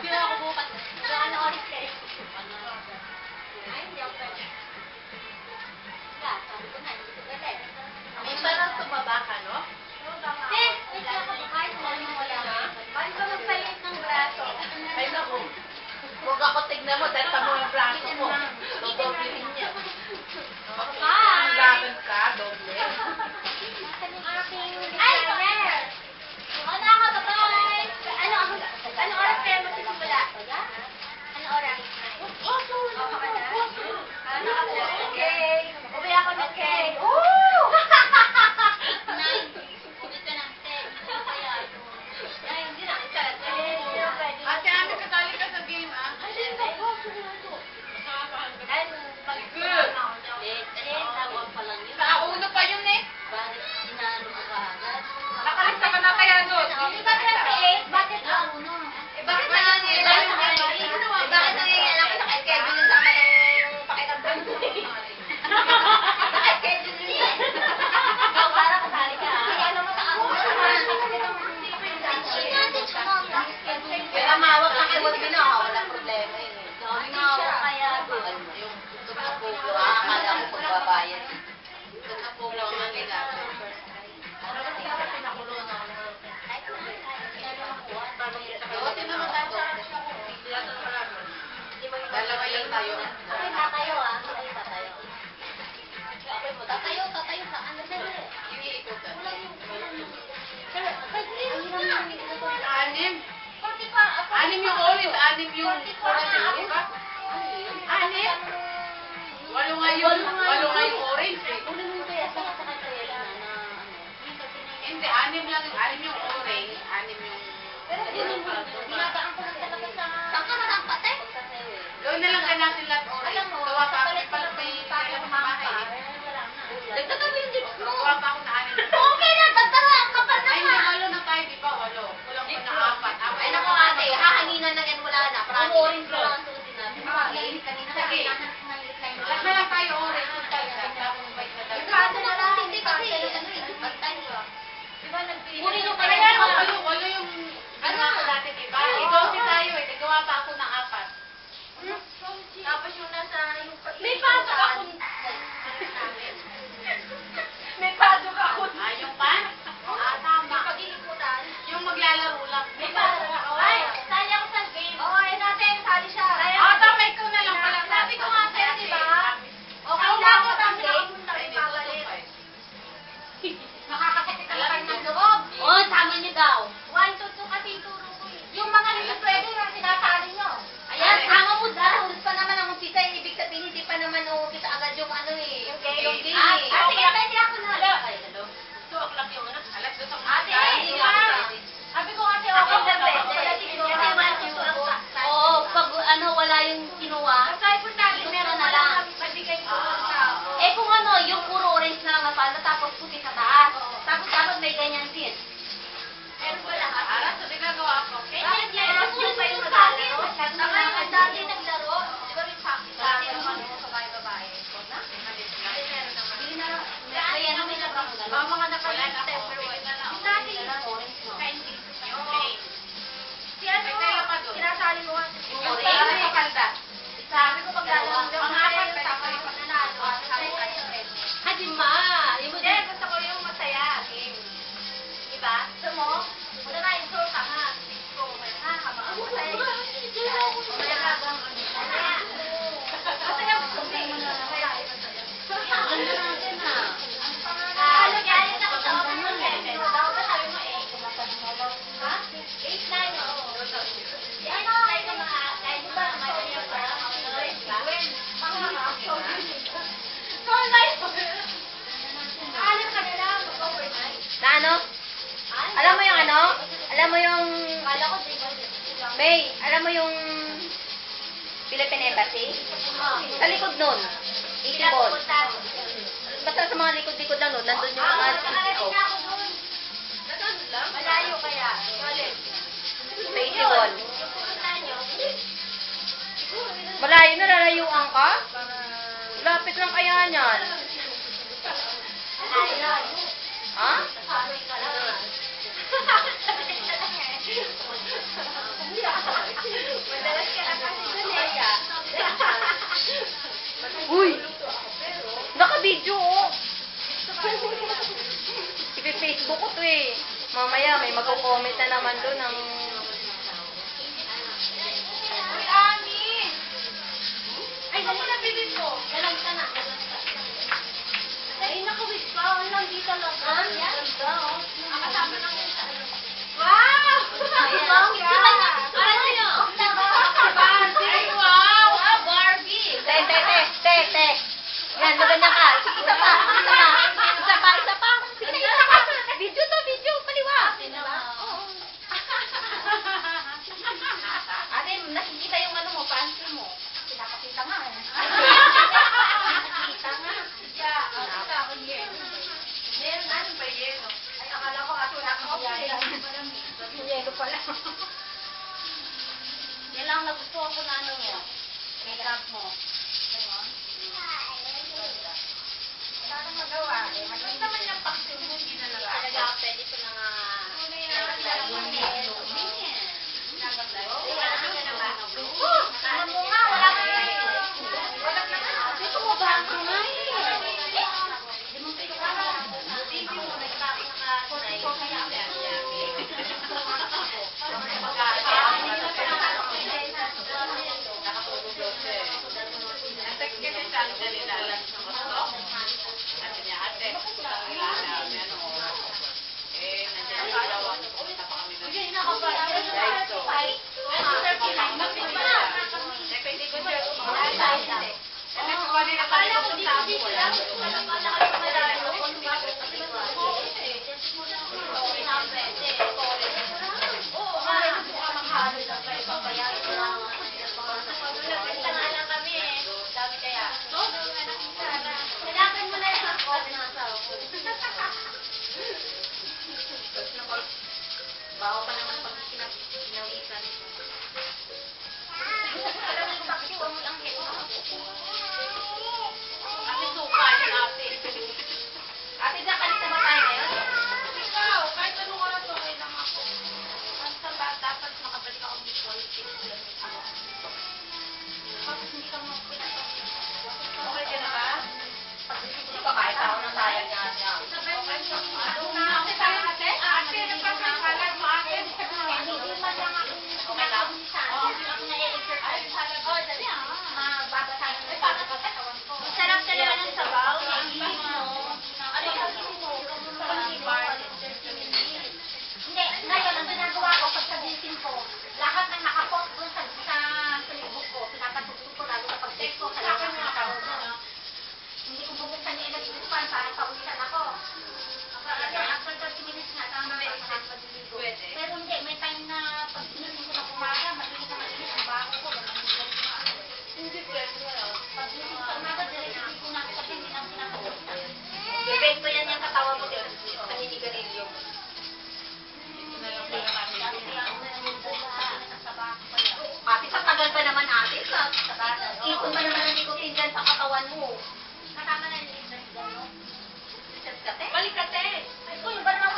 Bibigyan ako bukas. Baka na oras kayo. Ay, hindi ako pwede. Wala, sabi ko na, hindi ko pwede. Minsan lang tumaba ka, no? Eh, wait lang ako. Kahit wala na. Bakit ka magpalit ng braso? Ay, naku. Huwag ako tignan mo, dahil sa mga braso ko. Dodoblihin niya. Ang laban ka, doble. Nasaan yung aking designer? Ano ako, bye-bye! Ano oras kaya magsisimula? Ano oras? Ano ka na? Ano ka na? Okay. Uwi ako ng cake. Woo! 9. Ulit ka ng 10. Ano kaya? Ay, hindi na. Ate, Ami, kasali ka sa game, ah? Good. Tawag pa lang yun. Sa uno pa yun, eh. Bakit sinalo ka kaagad? Nakalista ka na kaya doon. Hindi ba bakit ang uno? Bakit nangyayala ka sa kay Kevin yung sama ng pakiramdam mo? Bakit Kevin yun yan? Ikaw para kasali ka. Ano mo sa ako? Kaya mawag ka kay Wag na, walang problema yun, eh. Mawag kaya doon. Yung tumapulo, akala ko pagbabayad. Tumapulo ang mga kailangan. Ano kasi ako pinakulo na ako? Buti naman tayo sa dalawa lang tayo. Okay, tatayo ah. Okay, tatayo. Okay mo, tatayo sa ano na rin. Yung iikutan. Anim. Anim. Anim yung orange, anim yung orange, di ba? Anim? Walo nga yung orange, eh. Hindi, anim lang yung, anim yung orange, anim yung... Dinadaan ko lang talaga sa... Saan ka nakapatay? Gawin na lang ka natin lahat orange. Alam mo, Gawa pa ako, papalit pala ko may tayo kaya ng sa mga bahay, eh. wala na. Dagdagan mo yung lips mo. Gawa pa ako na anim. Okay na, dagdagan ang kapal na Ay, ka. hindi, walo na tayo, di ba? Walo. Kulang pa na apat. Ay, naku ate, hahanginan na yan, wala na. Parang orange na lang ang suotin natin. Okay. Kanina Sige. Lahat na lang tayo orange. Kung tayo sa tapos bait na tayo. Kaso na lang, hindi kasi, ano eh, pagtay ko. Diba nagpili? Kunin yung Kaya kaya nga, mo. walo yung... Ano ako dati, diba? Ikaw si tayo, eh. Nagawa pa ako ng apat. Tapos yung nasa, yung May pasok ako. May pasok ako. Ah, yung pan? Tama. Yung pag-iikutan. Yung maglalaro lang. May pasok ako. Ay, sali ako sa game. Oo, ayun natin, sali siya. Ah, tama, ikaw na lang pala. Sabi ko nga sa'yo, di ba? Okay Ako lang, nga, ang game. Nakakasakit ang laman ng loob. Oo, tama niyo daw. 1 to 2 kasi yung turo ko eh. Yung mga hindi pwede yung sinasali nyo. Ayan, tama mo dahil pa naman ang umpisa. Ibig sabihin, hindi pa naman umpisa agad yung ano eh. Yung game. Yung game eh. Sige, pwede ako na. Ay, hello. 2 o'clock yung ano? Alas 2 o'clock. Ate, hindi ba? Sabi ko kasi ako na pwede. Oo, pag ano, wala yung kinuha. Kasi po natin, meron na lang. Magbigay ko sa eh kung ano, yung puro orange na lang napalda, tapos puti sa taas. Tapos dapat may ganyan din. Meron ba lahat? Alas, so ginagawa ako. Bakit yan? Mas yun pa yung naglalaro? Saka yung dati naglaro, di ba rin sa babae-babae? Na? Meron naman. Hindi na lang. Kaya namin na ba kung gano'n? Mga nakalit na temper one. Yung dati yung orange, no? Yung plain. Si ano? May tela pa doon. Sinasali mo nga. Yung plain na sa kalda. Sabi ko paglalaro daw, Mga kaya apat, yung pwede tama pa yung rin. pananalo. Sabi ko, Hadi ma! Hindi, gusto ko yung masaya. Diba? Gusto mo? Wala na yung sure ka ha. Gusto mo ha? Ang masaya. Mamaya na bang mamaya. Masaya mo kung hindi. Masaya. Ang ganda natin ha. Ano kaya yung nakita ko ng mga daw ba sabi mo 8? Ha? 8, 9, oo. Ano? Kahit na mga, kahit ba, madali ang parang so, alam ka na lang, mag-overnight. Na ano? Alam mo yung ano? Alam mo yung... Kala ko, May, alam mo yung Philippine Embassy? Sa likod nun. 80 ball. Basta sa mga likod-likod lang nun, nandun yung mga CCO. Malayo kaya. Sa 80 ball. Malayo na, lalayuan ka? Lapit lang kaya niyan. Ha? magko-comment na naman doon ng... Uy, Ani! Ay, dali na, bibig ko. Dalag ka na. Ay, nakawit ka. Walang di talaga. Ganda, oh. Ang kasama ng isa. Wow! Para sa'yo. Ay, wow! Wow, Barbie. Te. Yan, maganda ka. Isa pa. Sige, isa pa. Video. Paliwa. Oo. Ate, nakikita yung ano mo, panty mo. Pinapakita nga. Nakikita nga. Yeah, nakita ako yelo. Meron, ano ba yelo? Ay, akala ko ato na ako Yelo pala. Yan lang nagustuhan ko na ano mo. Makeup mo. Ganon. Wala nang magawa. Maliit naman yung paksin mo, hindi na lang. Talaga, pwede ko na nga. Alam mo nga, wala ka na. Wala ka na. Dito mo ba ang kamay? Hindi mo pwede ka na. Hindi mo Nakatulog daw siya eh. Nasa kasi sa ano na nilalang sa gusto. Sabi niya, ate, putang nilalang. Ano, nandiyan yung dalawa. Pupunta pa kami ng Daiso. Pwede ko siya kumain. Kasi kumali na kami ng tabo. Wala. Bawa pa naman pag pinawisan ito. Alam mo, bakit mo lang ito? Kasi suka yung ate. Ate, nakalit na ba tayo ngayon? Ikaw, kahit anong oras okay lang ako. Basta ba, dapat makabalik ako ng politics. Bakit hindi ka mo pinatawag? Okay ka na ba? Hindi pa kahit ako ng sayang niya. Ate, nagpapakalan mo akin. Hindi man lang ako kumakawisan. Hindi ako na-exercise. Oh, dali mababasahan mo yung pagkakatawan ko. Masarap talaga ng sabaw. Naiinig mo. Ano yung sabihin mo? Hindi, ngayon, ang ginagawa ko, pag sabihin ko, lahat ng nakapost doon sa Facebook ko, pinapatugtog ko lalo sa pag-text ko, sa lahat ng nakawag doon. Hindi ko bubuksan yung electric fan para pawisan ako. After 30 minutes nga, tama ba yung pag-ligo? Pwede. Pero hindi, may time na pag ginising ko na umaga, malinis ang bako ko, ganun. Hindi pwede. Pag ginising ko umaga, diretso ko na kasi hindi na pinapausan. Bebek ko yan yung katawan mo din, paninigarilyo mo. Ate, sa tagal pa naman ate, sa ipon pa naman ang nicotine dyan sa katawan mo. Kasama na yung isas gano'n. Isas ka, te? Balik ka, te. Ay, kung yung ba naman